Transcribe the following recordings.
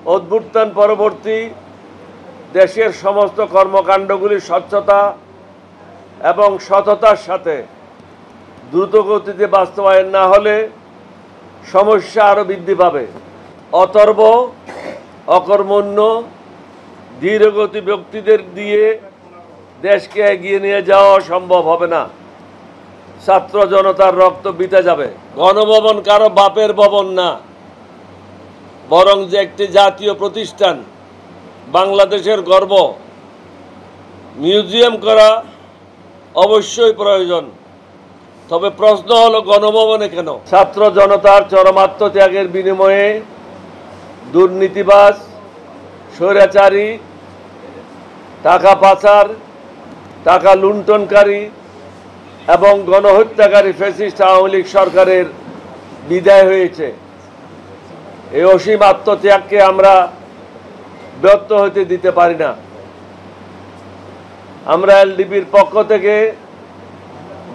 অভ্যুত্থান পরবর্তী দেশের সমস্ত কর্মকাণ্ডগুলি স্বচ্ছতা এবং সততার সাথে দ্রুতগতিতে বাস্তবায়ন না হলে সমস্যা আরও বৃদ্ধি পাবে। অতর্ব, অকর্মণ্য, ধীরগতি ব্যক্তিদের দিয়ে দেশকে এগিয়ে নিয়ে যাওয়া সম্ভব হবে না। ছাত্র জনতার রক্ত বিতে যাবে। গণভবন কারো বাপের ভবন না, বরং যে একটি জাতীয় প্রতিষ্ঠান, বাংলাদেশের গর্ব। মিউজিয়াম করা অবশ্যই প্রয়োজন, তবে প্রশ্ন হলো গণভবনে কেন? ছাত্র জনতার চরম আত্মত্যাগের বিনিময়ে দুর্নীতিবাজ, স্বৈরাচারী, টাকা পাচার, টাকা লুণ্ঠনকারী এবং গণহত্যাকারী ফ্যাসিস্ট আওয়ামী লীগ সরকারের বিদায় হয়েছে। এই অসীম আত্মত্যাগকে আমরা ব্যর্থ হতে দিতে পারি না। আমরা এলডিপির পক্ষ থেকে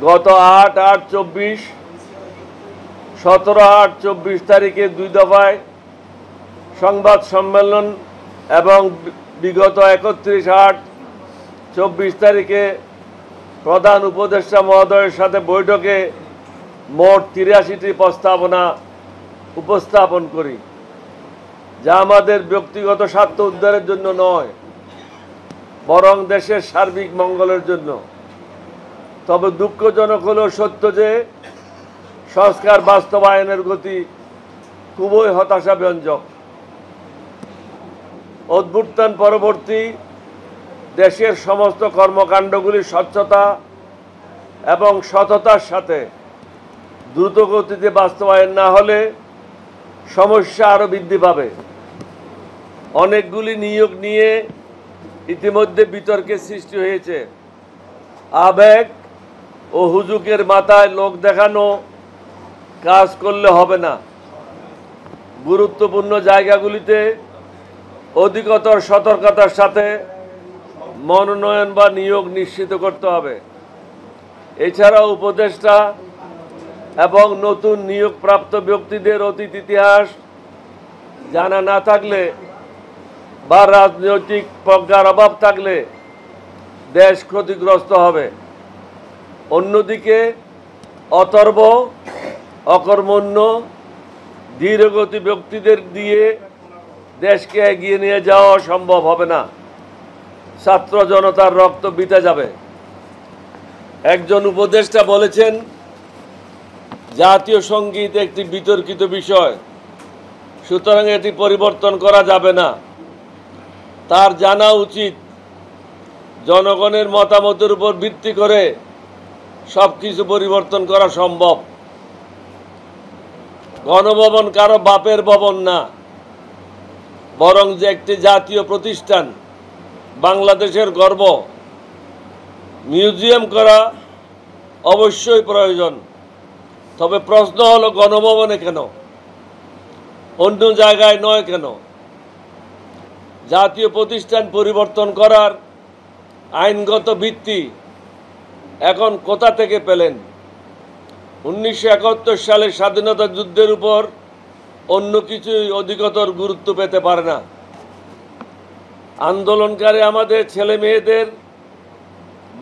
গত 8/8/24, 17/8/24 তারিখে 2 দফায় সংবাদ সম্মেলন এবং বিগত 31/8/24 তারিখে প্রধান উপদেষ্টা মহোদয়ের সাথে বৈঠকে মোট 83টি প্রস্তাবনা উপস্থাপন করি, যা আমাদের ব্যক্তিগত স্বার্থ উদ্ধারের জন্য নয়, বরং দেশের সার্বিক মঙ্গলের জন্য। তবে দুঃখজনক হলেও সত্য যে সংস্কার বাস্তবায়নের গতি খুবই হতাশাব্যঞ্জক। অভ্যুত্থান পরবর্তী দেশের সমস্ত কর্মকাণ্ডগুলি স্বচ্ছতা এবং সততার সাথে দ্রুতগতিতে বাস্তবায়ন না হলে সমস্যা আরও বৃদ্ধি পাবে। অনেকগুলি নিয়োগ নিয়ে ইতিমধ্যে বিতর্কের সৃষ্টি হয়েছে। আবেগ ও হুজুকের মাথায় লোক দেখানো কাজ করলে হবে না। গুরুত্বপূর্ণ জায়গাগুলিতে অধিকতর সতর্কতার সাথে মনোনয়ন বা নিয়োগ নিশ্চিত করতে হবে। এছাড়াও উপদেষ্টা এবং নতুন নিয়োগপ্রাপ্ত ব্যক্তিদের অতীত ইতিহাস জানা না থাকলে বা রাজনৈতিক প্রজ্ঞার অভাব থাকলে দেশ ক্ষতিগ্রস্ত হবে। অন্যদিকে অতর্ব, অকর্মণ্য, ধীরগতি ব্যক্তিদের দিয়ে দেশকে এগিয়ে নিয়ে যাওয়া সম্ভব হবে না। ছাত্র জনতার রক্ত বিতে যাবে। একজন উপদেষ্টা বলেছেন, জাতীয় সংগীত একটি বিতর্কিত বিষয়, সুতরাং এটি পরিবর্তন করা যাবে না। তার জানা উচিত জনগণের মতামতের উপর ভিত্তি করে সবকিছু পরিবর্তন করা সম্ভব। গণভবন কারো বাপের ভবন না, বরং যে একটি জাতীয় প্রতিষ্ঠান, বাংলাদেশের গর্ব। মিউজিয়াম করা অবশ্যই প্রয়োজন, তবে প্রশ্ন হলো গণভবনে কেন, অন্য জায়গায় নয় কেন? জাতীয় প্রতিষ্ঠান পরিবর্তন করার আইনগত ভিত্তি এখন কোথা থেকে পেলেন? 1971 সালের স্বাধীনতা যুদ্ধের উপর অন্য কিছুই অধিকতর গুরুত্ব পেতে পারে না। আন্দোলনকারী আমাদের ছেলে মেয়েদের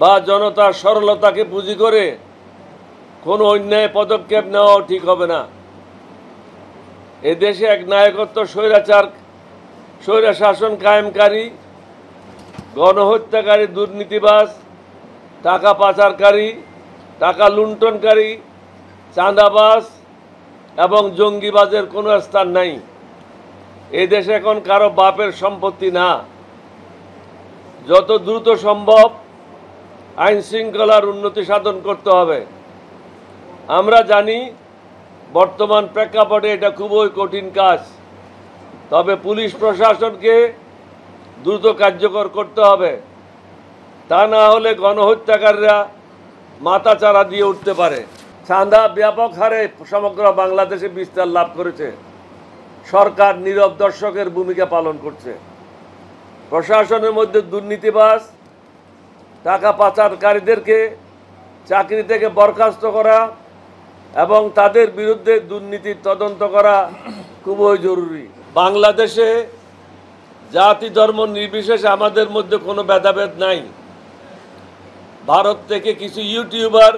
বা জনতার সরলতাকে পুঁজি করে কোনো অন্যায় পদক্ষেপ নেওয়াও ঠিক হবে না। এদেশে এক নায়কত্ব স্বৈরা শাসন কায়েমকারী, গণহত্যাকারী, দুর্নীতিবাজ, টাকা পাচারকারী, টাকা লুণ্ঠনকারী, চাঁদাবাজ এবং জঙ্গিবাজের কোনো স্থান নাই। এই দেশ এখন কারো বাপের সম্পত্তি না। যত দ্রুত সম্ভব আইন শৃঙ্খলার উন্নতি সাধন করতে হবে। আমরা জানি বর্তমান প্রেক্ষাপটে এটা খুবই কঠিন কাজ, তবে পুলিশ প্রশাসনকে দ্রুত কার্যকর করতে হবে। তা না হলে গণহত্যাকারীরা মাথাচাড়া দিয়ে উঠতে পারে। চাঁদা ব্যাপক হারে সমগ্র বাংলাদেশে বিস্তার লাভ করেছে। সরকার নীরব দর্শকের ভূমিকা পালন করছে। প্রশাসনের মধ্যে দুর্নীতিবাজ, টাকা পাচারকারীদেরকে চাকরি থেকে বরখাস্ত করা এবং তাদের বিরুদ্ধে দুর্নীতির তদন্ত করা খুবই জরুরি। বাংলাদেশে জাতি ধর্ম নির্বিশেষে আমাদের মধ্যে কোনো ভেদাভেদ নাই। ভারত থেকে কিছু ইউটিউবার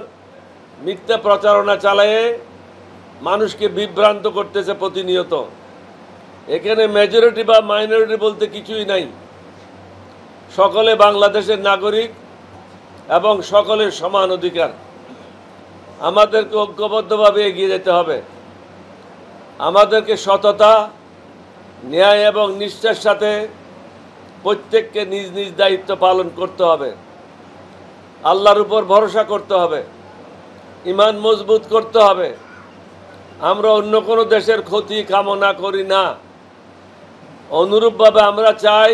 মিথ্যা প্রচারণা চালিয়ে মানুষকে বিভ্রান্ত করতেছে প্রতিনিয়ত। এখানে মেজরিটি বা মাইনরিটি বলতে কিছুই নাই। সকলে বাংলাদেশের নাগরিক এবং সকলের সমান অধিকার। আমাদেরকে ঐক্যবদ্ধভাবে এগিয়ে যেতে হবে। আমাদেরকে সততা, ন্যায় এবং নিষ্ঠার সাথে প্রত্যেককে নিজ নিজ দায়িত্ব পালন করতে হবে। আল্লাহর উপর ভরসা করতে হবে, ঈমান মজবুত করতে হবে। আমরা অন্য কোনো দেশের ক্ষতি কামনা করি না। অনুরূপভাবে আমরা চাই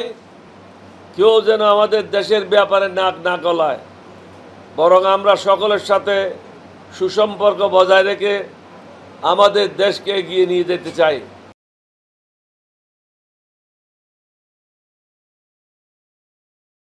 কেউ যেন আমাদের দেশের ব্যাপারে নাক না গলায়, বরং আমরা সকলের সাথে সুসম্পর্ক বজায় রেখে আমাদের দেশকে এগিয়ে নিয়ে যেতে চাই।